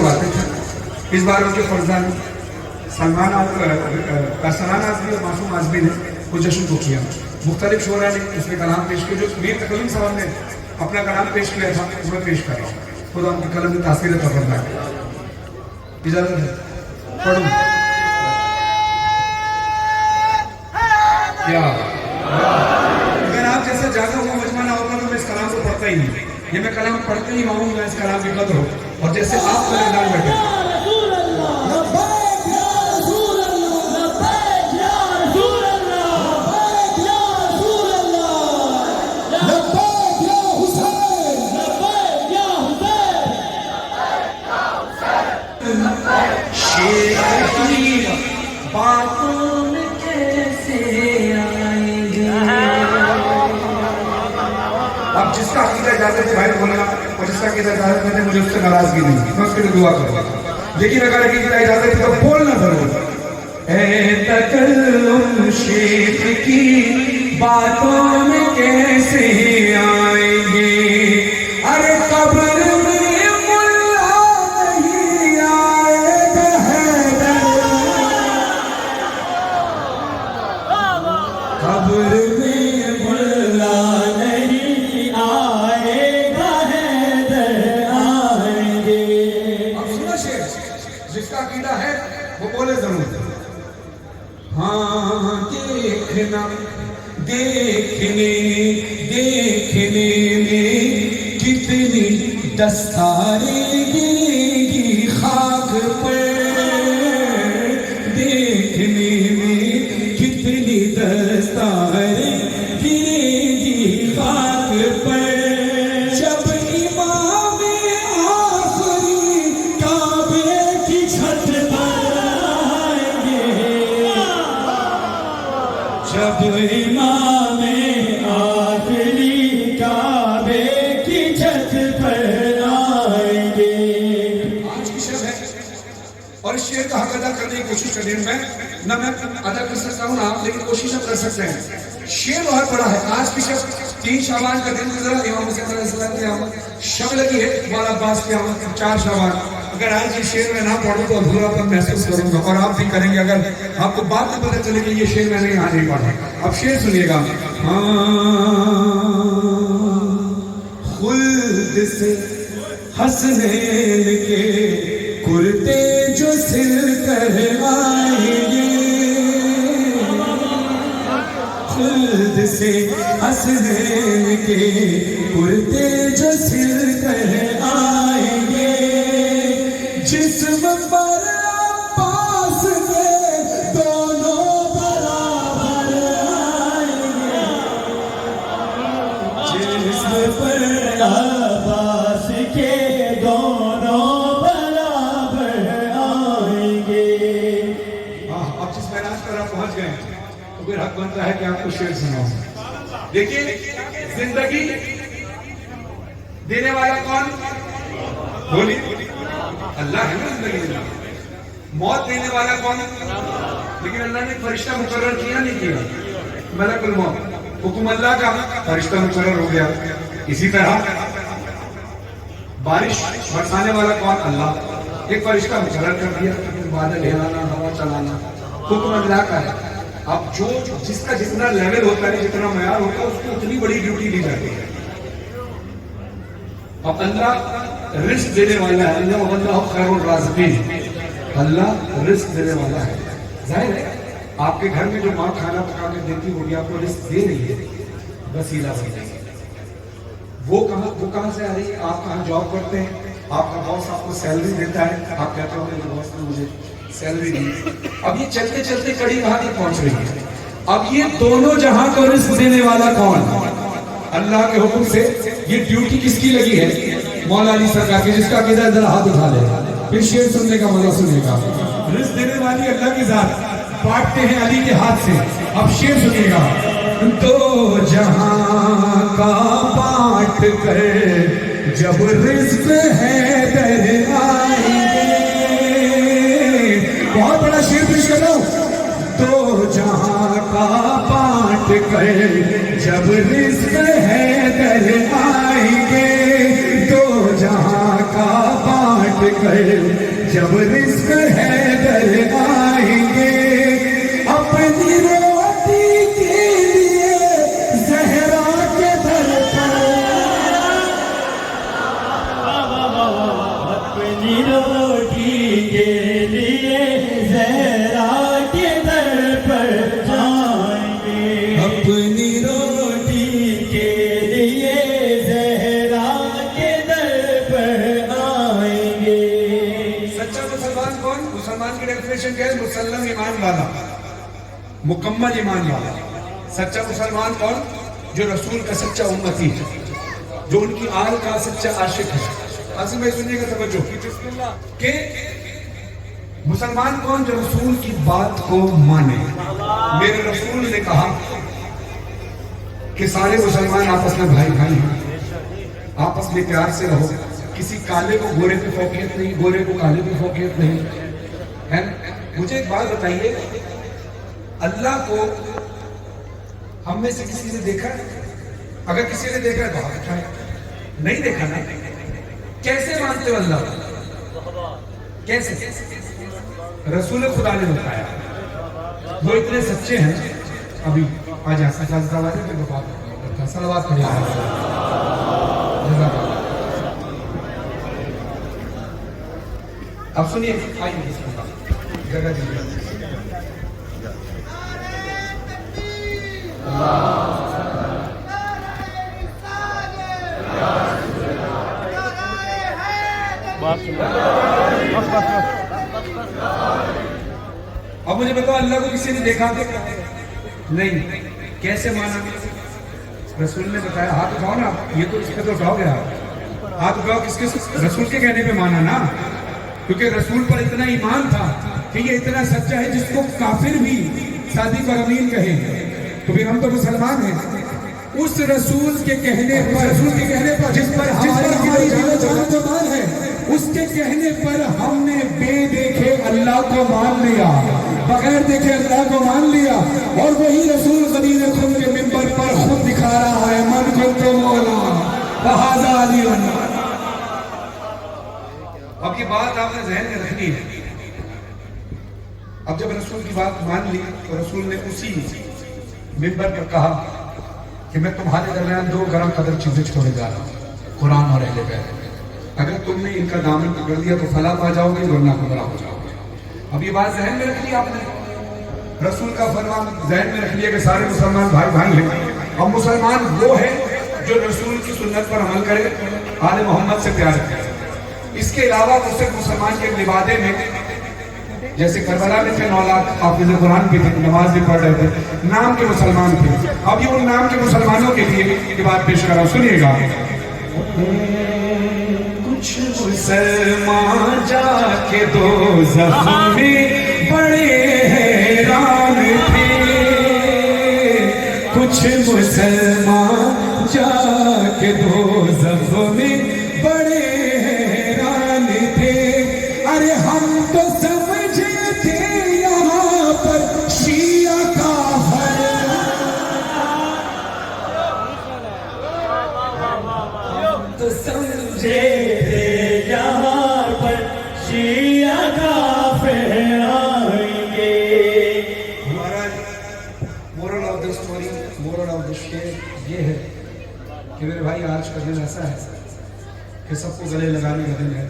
बातें थी। इस बार उनके फर्जान सलमान अरसलान आज़मी और मासूम आज़मी ने वो जश्न को किया। मुख्तलिफ शोरा ने उसने कलाम पेश किया। जो मीर तकलीम साहब ने अपना कलाम पेश किया था वो मैं पेश कर रहा हूँ। खुदा उनकी कलम में तासीर तफरना है। इजाज़त है पढ़ूँ क्या? अगर आप जैसे जागा हुआ मजमा ना होगा तो मैं इस कलाम को पढ़ता ही नहीं। ये मैं कलाम पढ़ते ही मांगूंगा इस कलाम की कदर हो। और जैसे आप मेरे नाम बैठे बातों में कैसे आएंगे। अब जिसका अकीदा इजाजत है भाई बोलना और जिसका अकीदा इजाजत नहीं मुझे उससे नाराजगी नहीं है, मैं उसके लिए दुआ करूंगा। लेकिन अगर अकीदा इजाजत है तो बोलना जरूर। ऐ तकल्लुम शेख की बातों में कैसे आएंगे। अरे कब्र जिसका अकीदा है वो बोले जरूर। हाँ देखना देखने देखने में कितनी दस्तारें गिरेगी खाक पर। देखने में कितनी दस्तारें गिरेगी खाक पर। जब इमाम आखिरी काबे की छत पर आएंगे। जब इमाम आखिरी काबे की छत पर आएंगे। आज की शब है और इस शेर का हक अदा करने की कोशिश करने में न मैं अदा कर सकता हूँ ना आप, लेकिन कोशिश हम कर सकते हैं। शेर बहुत बड़ा है। आज की शब 3 शाबान का दिन गुजरा, इमाम हुसैन अलैहिस्सलाम की आमद, शब लगी है मौला अब्बास की आमद 4 शाबान। अगर आज ये शेर मैं ना पढ़ूं तो अधूरापन महसूस करूंगा और आप भी करेंगे अगर आपको बाद में पता चले कि ये शेर मैंने यहाँ नहीं पढ़ा। अब शेर सुनिएगा। खुल्द से हसनैन के कुर्ते जो सिर करवाएंगे। खुल्द से हसनैन के कुर्ते जो सिर करवाएंगे। जिस्म पर अब्बास के दोनों बराबर आएंगे। जिस्म पर अब्बास के दोनों बराबर आएंगे। अब जिस मैदान पर आप पहुंच गए तो फिर हक बनता है कि आपको शेर सुनाऊं। देखिए जिंदगी देने वाला कौन? बोलिए अल्लाह है ना। जिंदगी देने वाला। मौत देने वाला कौन? लेकिन अल्लाह ने फरिश्ता मुकर्रर किया नहीं किया। मलकुल मौत हुक्म अल्लाह का, फरिश्ता मुकर्रर हो गया। इसी तरह बारिश बरसाने वाला कौन? अल्लाह। एक फरिश्ता मुकर्रर कर दिया, बादल हिलाना हवा चलाना हुक्म अल्लाह का है। अब जो जिसका जितना लेवल होता है जितना मयार होता है उसको उतनी बड़ी ड्यूटी दी जाती है। अब अल्लाह रिस्क देने वाला है। अल्लाह खैरुर राज़िकीन, अल्लाह रिस्क देने वाला है। जाहिर है आपके घर में जो माँ खाना पका के देती होगी आपको रिस्क दे रही है, वसीला बन जाएगी। वो कहाँ से आ रही है? आप कहाँ जॉब करते हैं, आपका बॉस आपको सैलरी देता है, आप कहते हो मेरे बॉस ने मुझे सैलरी दी। अब ये चलते चलते कड़ी कहाँ तक पहुंच रही है? अब ये दोनों जहां को रिस्क देने वाला कौन? अल्लाह के हुक्म से ये ड्यूटी किसकी लगी है? मौला अली सरकार की। जिसका किधर जरा हाथ उठा ले, फिर शेर सुनने का मजा सुनेगा। रिस्क देने वाली अल्लाह की जात, बांटते हैं अली के हाथ से। अब शेर सुनिएगा। तो जहां का बांट कर जब रिस्क है दर आएंगे। बहुत बड़ा शेर पेश कर रहा हूं। तो जहां का बांट कर जब रिस्क है दर आएंगे। तो जहां का बांट کر جب رزق ہے در آئیں گے اپنی روٹی کے لیے زہرا کے در پر اپنی روٹی کے لیے زہرا کے در پر جائیں گے اپنی روٹی کے لیے زہرا کے در پر آئیں گے. سچا مسلمان کون؟ مسلمان کی ڈیفینیشن کیا ہے؟ مسلم ایمان والا، مکمل ایمان والا. سچا مسلمان کون؟ جو رسول کا سچا امتی ہے، جو ان کی آل کا سچا عاشق ہے. اصل میں سنیے گا توجہ کہ مسلمان کون؟ جو رسول کی بات کو مانے. میرے رسول نے کہا کہ سارے مسلمان آپس میں بھائی بھائی ہیں، آپس میں پیار سے رہو، کسی کالے کو گورے پہ فوقیت نہیں، گورے کو کالے پہ فوقیت نہیں ہے. مجھے ایک بات بتائیے، اللہ کو ہم میں سے کسی نے دیکھا ہے؟ اگر کسی نے دیکھا ہے تو ہاتھ اٹھائے. نہیں دیکھا نا؟ کیسے مانتے ہو اللہ؟ کیسے؟ رسول خدا نے بتایا. وہ اتنے سچے ہیں. ابھی آج اجازت آواز ہے پھر بات کرتا ہے. صلوات پڑھیں. اب سنیے، آئیے جگہ دیجیے. اب مجھے بتاؤ، اللہ کو کسی نے دیکھا نہیں؟ کیسے مانا؟ رسول نے بتایا. ہاتھ اٹھاؤ نا، یہ تو اس پہ تو اٹھاؤ گیا. ہاتھ اٹھاؤ کس کے؟ رسول کے کہنے پہ مانا نا، کیونکہ رسول پر اتنا ایمان تھا کہ یہ اتنا سچا ہے جس کو کافر بھی صادق اور امین کہے تو پھر ہم تو مسلمان ہیں. اس رسول کے کہنے پر جس پر ہماری جان و مال ہے، اس کے کہنے پر ہم نے بے دیکھے اللہ کو مان لیا، بغیر دیکھے اللہ کو مان لیا. اور وہی رسول غدیر خود کے منبر پر خود دکھا رہا ہے من کنت مولا فہذا علی. اب یہ بات آپ نے ذہن میں رکھنی ہے. اب جب رسول کی بات مان لی تو رسول نے اسی منبر پر کہا کہ میں تمہارے درمیان دو گرم قدر چیزیں چھوڑے جا رہا ہوں، قرآن اور اہل بیت. اگر تم نے ان کا دامن پکڑ لیا تو فلاح پا جاؤ گے، ورنہ گمراہ ہو جاؤ گے. اب یہ بات ذہن میں رکھ لی آپ نے. رسول کا فرمان ذہن میں رکھ لیا کہ سارے مسلمان بھائی بھائی ہیں. اب مسلمان وہ ہے جو رسول کی سنت پر عمل کرے، آل محمد سے پیار کرے. اس کے علاوہ وہ صرف مسلمان کے لبادے میں، جیسے کربلا میں تھے 9 لاکھ حافظ قرآن بھی تھے، نماز بھی پڑھ رہے تھے، نام کے مسلمان تھے. اب یہ ان نام کے مسلمانوں کے لیے یہ بات پیش کر رہا ہوں، سنیے گا. کچھ مسلمان جا کے دوزخ میں بڑے حیران تھے، کچھ مسلمان جا کے دوزخ میں بڑے حیران تھے. ارے ہم تو سمجھے تھے یہاں پر شیعہ کافر، ہم تو سمجھے تھے یہاں پر شیعہ کافر آئیں گے. ہمارا moral of the story, moral of the share یہ ہے کہ میرے بھائی آج کا دن ایسا ہے کہ سب کو گلے لگانے کا دن ہے.